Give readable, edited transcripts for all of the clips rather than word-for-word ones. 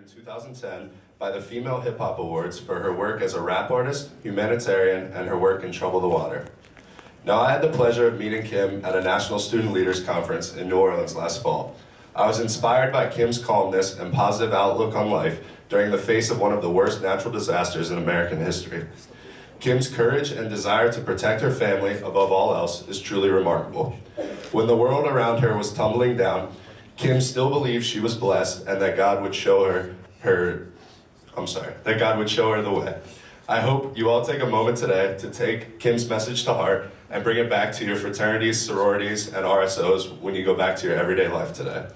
in 2010 by the Female Hip Hop Awards for her work as a rap artist, humanitarian, and her work in Trouble the Water. Now, I had the pleasure of meeting Kim at a National Student Leaders Conference in New Orleans last fall. I was inspired by Kim's calmness and positive outlook on life during the face of one of the worst natural disasters in American history. Kim's courage and desire to protect her family above all else is truly remarkable. When the world around her was tumbling down, Kim still believed she was blessed and that God would show her the way. I hope you all take a moment today to take Kim's message to heart and bring it back to your fraternities, sororities, and RSOs when you go back to your everyday life today.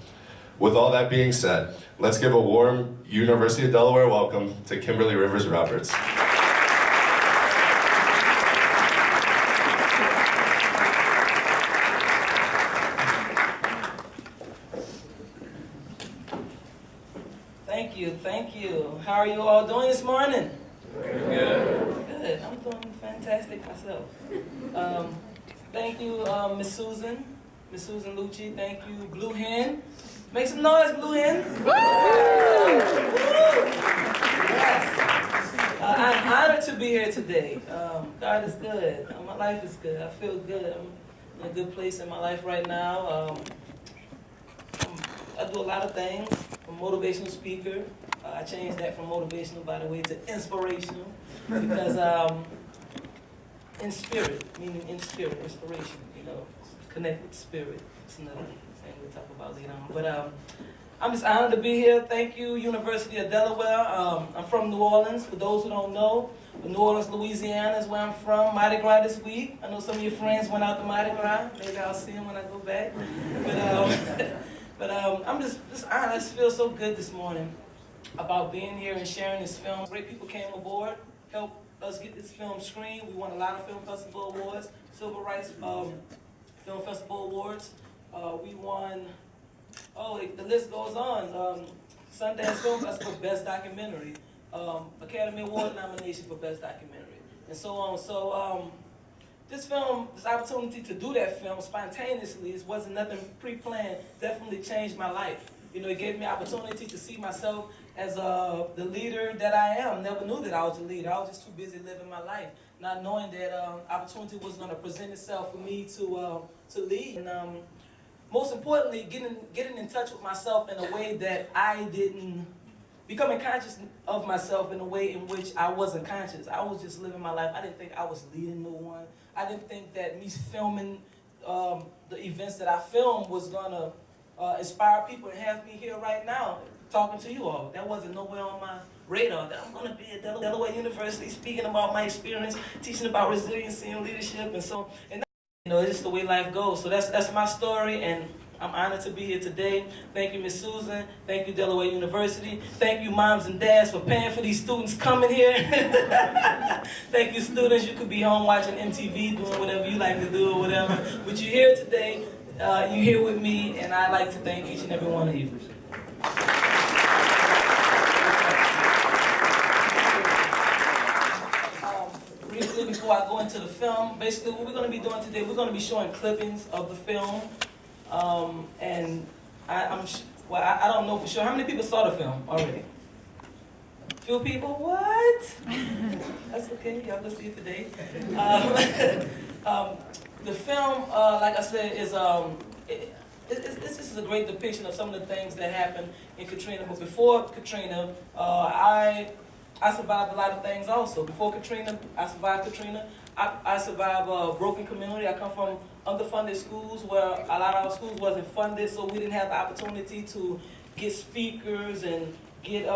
With all that being said, let's give a warm University of Delaware welcome to Kimberly Rivers Roberts. Thank you. How are you all doing this morning? Good. Good. I'm doing fantastic myself. Thank you, Miss Susan Lucci. Thank you, Blue Hen. Make some noise, Blue Hen. Yes. I'm honored to be here today. God is good. My life is good. I feel good. I'm in a good place in my life right now. I do a lot of things. I'm a motivational speaker. I changed that from motivational, by the way, to inspirational, because in spirit, meaning in spirit, inspiration, connect with spirit. It's another thing we'll talk about later on. But I'm just honored to be here. Thank you, University of Delaware. I'm from New Orleans. For those who don't know, New Orleans, Louisiana is where I'm from. Mardi Gras this week. I know some of your friends went out to Mardi Gras. Maybe I'll see them when I go back. But I'm just honored. I just feel so good this morning about being here and sharing this film. Great people came aboard, helped us get this film screened. We won a lot of film festival awards, Civil Rights Film Festival awards. We won, the list goes on. Sundance Film Festival, Best Documentary. Academy Award nomination for Best Documentary, and so on. So this opportunity to do that film spontaneously, it wasn't nothing pre-planned, definitely changed my life. It gave me opportunity to see myself as the leader that I am. Never knew that I was a leader. I was just too busy living my life, not knowing that opportunity was going to present itself for me to lead. And most importantly, getting in touch with myself in a way that I didn't, becoming conscious of myself in a way in which I wasn't conscious. I was just living my life. I didn't think I was leading no one. I didn't think that me filming the events that I filmed was going to inspire people and have me here right now talking to you all. That wasn't nowhere on my radar, that I'm going to be at Delaware University speaking about my experience, teaching about resiliency and leadership and so on. And it's just the way life goes. So that's my story, and I'm honored to be here today. Thank you, Miss Susan. Thank you, Delaware University. Thank you, moms and dads, for paying for these students coming here. Thank you, students. You could be home watching MTV, doing whatever you like to do or whatever. But you're here today. You're here with me, and I'd like to thank each and every one of you. Briefly, before I go into the film, basically what we're going to be doing today, we're going to be showing clippings of the film. And I don't know for sure. How many people saw the film already? Few people? What? That's okay. Y'all go see it today. The film, like I said, this is a great depiction of some of the things that happened in Katrina. But before Katrina, I survived a lot of things also. Before Katrina, I survived Katrina. I survived a broken community. I come from underfunded schools where a lot of our schools wasn't funded, so we didn't have the opportunity to get speakers and get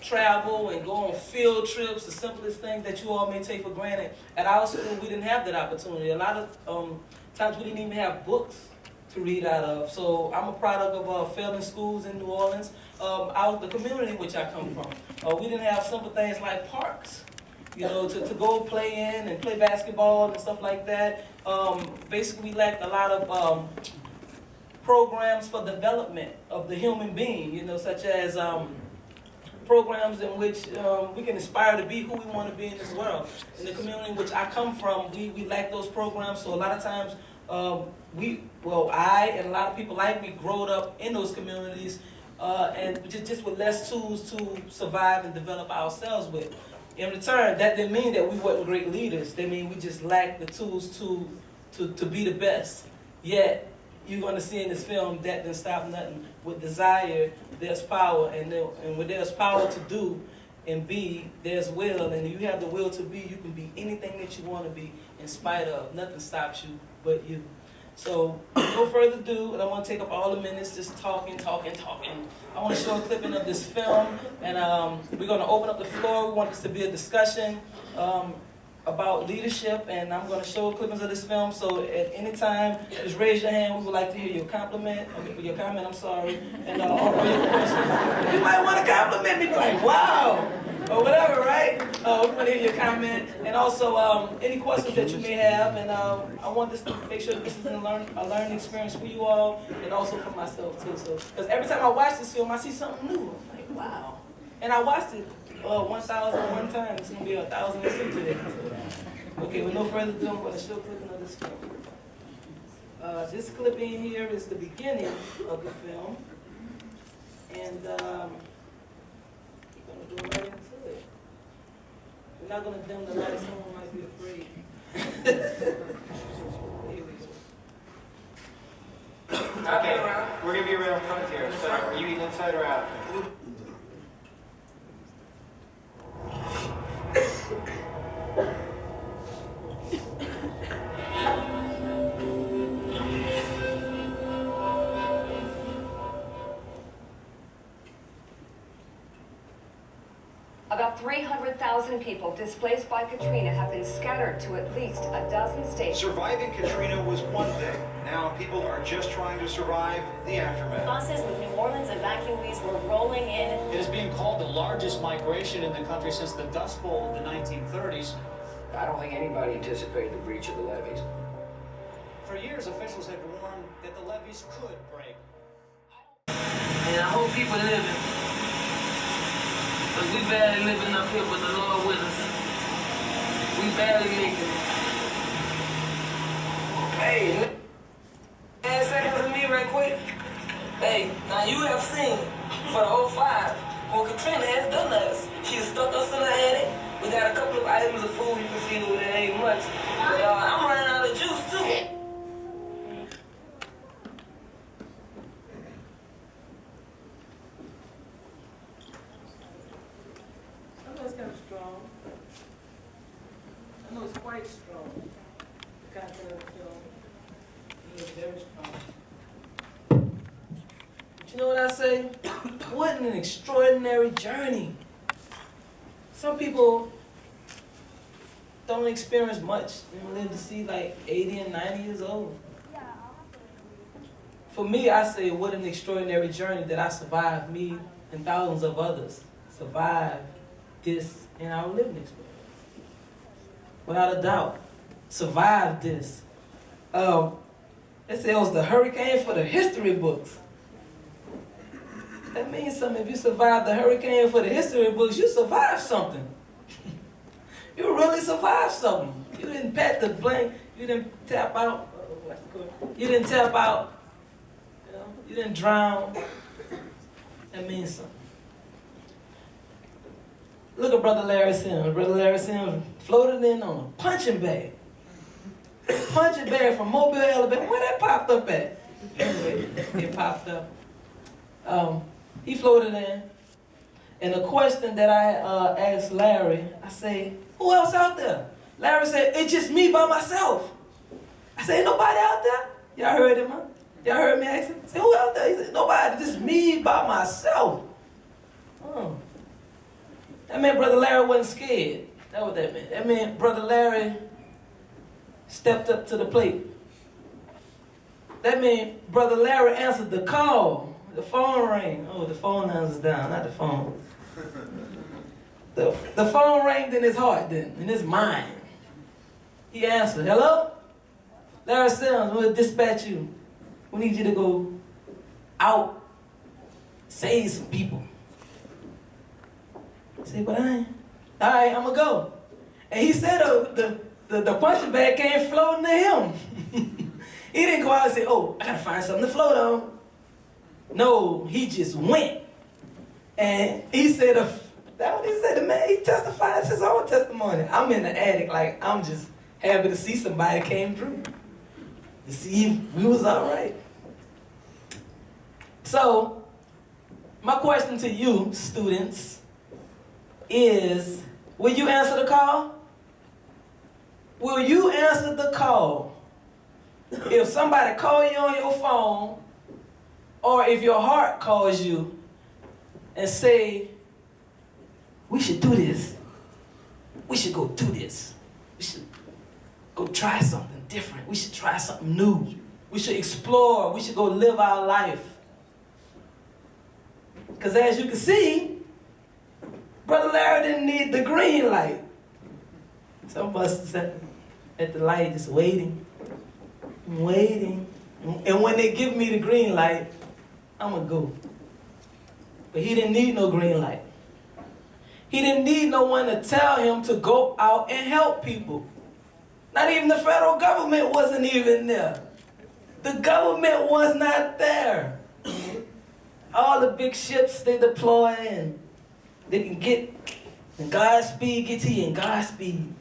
travel and go on field trips, the simplest things that you all may take for granted. At our school, we didn't have that opportunity. A lot of times we didn't even have books to read out of. So I'm a product of failing schools in New Orleans, out of the community which I come from. We didn't have simple things like parks, to go play in and play basketball and stuff like that. Basically, we lacked a lot of programs for development of the human being, such as programs in which we can aspire to be who we want to be in this world. In the community in which I come from, we lack those programs, so a lot of times I and a lot of people like me growed up in those communities and just with less tools to survive and develop ourselves with. In return, that didn't mean that we weren't great leaders. That mean we just lacked the tools to be the best. Yet, you're going to see in this film that didn't stop nothing. With desire, there's power, and when there's power to do and be, there's will. And if you have the will to be, you can be anything that you want to be in spite of. Nothing stops you but you. So, no further ado, and I want to take up all the minutes just talking. I want to show a clipping of this film, and we're going to open up the floor. We want this to be a discussion about leadership, and I'm going to show clippings of this film. So at any time, just raise your hand. We would like to hear your comment, I'm sorry, and or your question. You might want to compliment me, like, wow, or whatever, right? We want to hear your comment, and also any questions that you may have. And I want this to make sure that this is a learning experience for you all, and also for myself too. So, because every time I watch this film, I see something new. I'm like, wow. And I watched it 1,001 times. It's going to be 1,002 today. Okay, with no further ado, I'm going to show a clipping of this film. This clipping here is the beginning of the film. And we're going to go right into it. We're not going to dim the lights, someone might be afraid. Here we go. Okay, we're going to be around front here. So are you eating inside or out? About 300,000 people displaced by Katrina have been scattered to at least a dozen states. Surviving Katrina was one thing. Now people are just trying to survive the aftermath. Buses with New Orleans evacuees were rolling in. It is being called the largest migration in the country since the Dust Bowl of the 1930s. I don't think anybody anticipated the breach of the levees. For years, officials had warned that the levees could break. And I hope people living. Because we barely living up here with the Lord with us. We barely making it. Hey, 10 seconds of me right quick. Hey, now you have seen for the 05 what Katrina has done to us. She stuck us in the attic. We got a couple of items of food. You can see that it ain't much. But I'm running out of juice too. It's kind of strong. I know it's quite strong. The content of the film is very strong. But you know what I say? What an extraordinary journey. Some people don't experience much and live to see like 80 and 90 years old. For me, I say, what an extraordinary journey that I survived, me and thousands of others survived this in our living experience. Without a doubt, survived this. They say it was the hurricane for the history books. That means something. If you survived the hurricane for the history books, you survived something. You really survived something. You didn't pat the blank. You didn't tap out. You didn't tap out. You didn't drown. That means something. Look at Brother Larry Sims. Brother Larry Sims floated in on a punching bag. Punching bag from Mobile, Alabama. Where that popped up at? Anyway, it popped up. He floated in. And the question that I asked Larry, I say, who else out there? Larry said, it's just me by myself. I said, ain't nobody out there? Y'all heard him, huh? Y'all heard me ask him? I said, who out there? He said, nobody, just me by myself. That meant Brother Larry wasn't scared. That's what that meant. That meant Brother Larry stepped up to the plate. That meant Brother Larry answered the call. The phone rang. Oh, the phone lines is down, not the phone. The phone rang in his heart then, in his mind. He answered, hello? Larry Sims, we'll dispatch you. We need you to go out, save some people. I said, but I ain't. All right, I'm going to go. And he said the punching bag came floating to him. He didn't go out and say, oh, I got to find something to float on. No, he just went. And he said, that's what he said to me. He testified his own testimony. I'm in the attic, like, I'm just happy to see somebody came through. To see if we was all right. So, my question to you, students, is, will you answer the call? Will you answer the call? If somebody calls you on your phone, or if your heart calls you and say, we should do this. We should go do this. We should go try something different. We should try something new. We should explore. We should go live our life. Because as you can see, Brother Larry didn't need the green light. Some of us is at the light just waiting, waiting. And when they give me the green light, I'm going to go. But he didn't need no green light. He didn't need no one to tell him to go out and help people. Not even the federal government wasn't even there. The government was not there. All the big ships they deploy and they can get, and Godspeed get to you in Godspeed.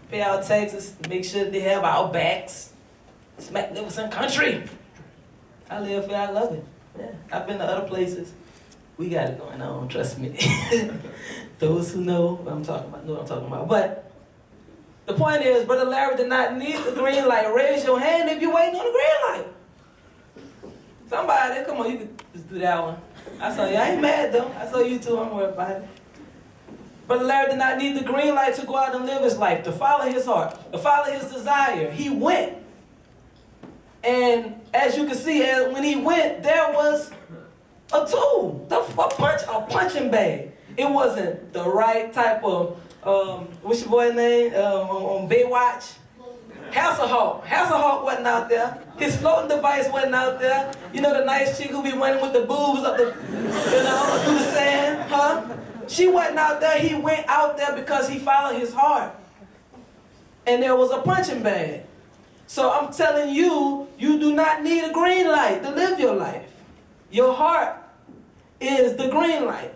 Pay our taxes to make sure they have our backs. It's a magnificent country. I live here, I love it. Yeah, I've been to other places. We got it going on, trust me. Those who know what I'm talking about know what I'm talking about. But the point is, Brother Larry did not need the green light. Raise your hand if you're waiting on the green light. Somebody, come on, you can just do that one. I saw you. I ain't mad though. I saw you too. I'm worried about it. Brother Larry did not need the green light to go out and live his life, to follow his heart, to follow his desire. He went. And as you can see, when he went, there was a tool, a punching bag. It wasn't the right type of, what's your boy's name, on Baywatch? Hasselhoff. Hasselhoff wasn't out there. His floating device wasn't out there. You know the nice chick who be running with the boobs up the, through the sand, huh? She wasn't out there. He went out there because he followed his heart. And there was a punching bag. So I'm telling you, you do not need a green light to live your life. Your heart is the green light.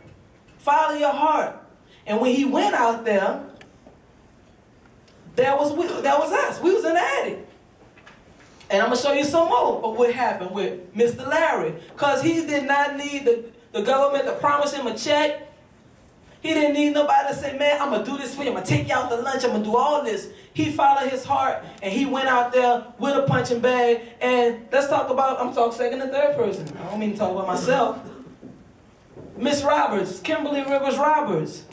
Follow your heart. And when he went out there, that was us. We was in the attic. And I'm going to show you some more of what happened with Mr. Larry. Because he did not need the government to promise him a check. He didn't need nobody to say, man, I'm going to do this for you. I'm going to take you out to lunch. I'm going to do all this. He followed his heart, and he went out there with a punching bag. And let's talk about, I'm talking second and third person. I don't mean to talk about myself. Miss Roberts, Kimberly Rivers Roberts.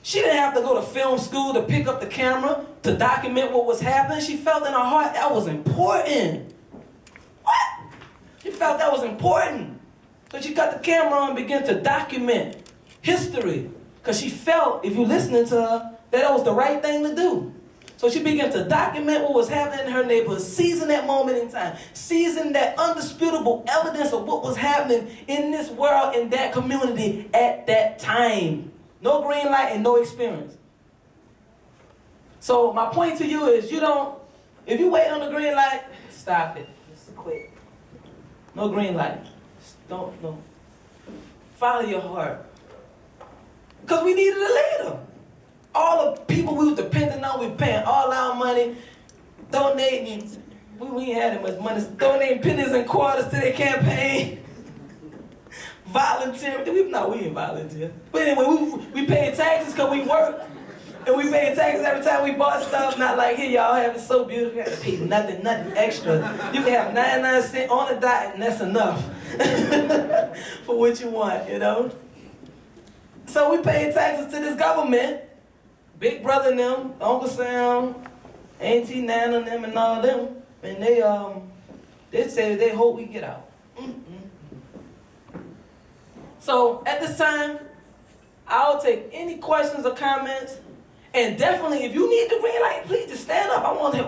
She didn't have to go to film school to pick up the camera to document what was happening. She felt in her heart that was important. What? She felt that was important. So she got the camera on and began to document history. Because she felt, if you're listening to her, that was the right thing to do. So she began to document what was happening in her neighborhood, seizing that moment in time, seizing that undisputable evidence of what was happening in this world, in that community at that time. No green light and no experience. So my point to you is, if you wait on the green light, stop it. Just quit. No green light. Don't. Follow your heart. Because we needed a leader. All the people we were depending on, we paying all our money, donating. We ain't had that much money. Donating pennies and quarters to their campaign. Volunteering. No, we ain't volunteer. But anyway, we paid taxes because we worked. And we paid taxes every time we bought stuff. Not like, here, y'all have it so beautiful. You have to pay nothing extra. You can have 99 cents on the dot, and that's enough for what you want, So we paid taxes to this government. Big Brother and them, Uncle Sam, Auntie Nana and them and all them. And they say they hope we get out. So at this time, I'll take any questions or comments. And definitely, if you need the green light, please just stand up. I want to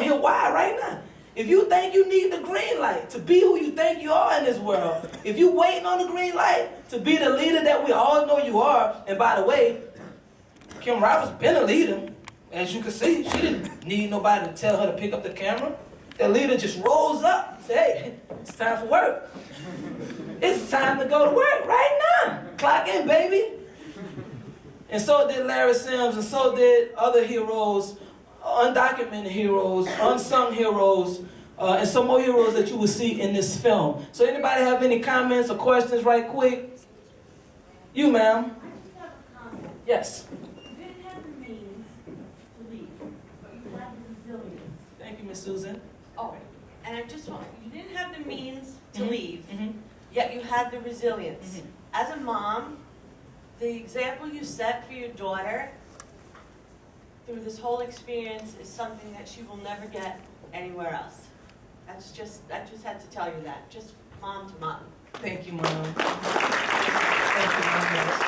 hear why right now. If you think you need the green light to be who you think you are in this world, if you waiting on the green light to be the leader that we all know you are, and by the way, Kim Roberts been a leader. As you can see, she didn't need nobody to tell her to pick up the camera. That leader just rose up. Say, hey, it's time for work. It's time to go to work right now. Clock in, baby. And so did Larry Sims, and so did other heroes, undocumented heroes, unsung heroes, and some more heroes that you will see in this film. So anybody have any comments or questions right quick? You, ma'am. Yes. You didn't have the means to leave, but you had the resilience. Thank you, Miss Susan. Oh, and I just want, you didn't have the means to Mhm. leave, Mhm. yet you had the resilience. Mhm. As a mom, the example you set for your daughter through this whole experience is something that she will never get anywhere else. I just had to tell you that, just mom to mom. Thank you, Mom. Thank you, Mom.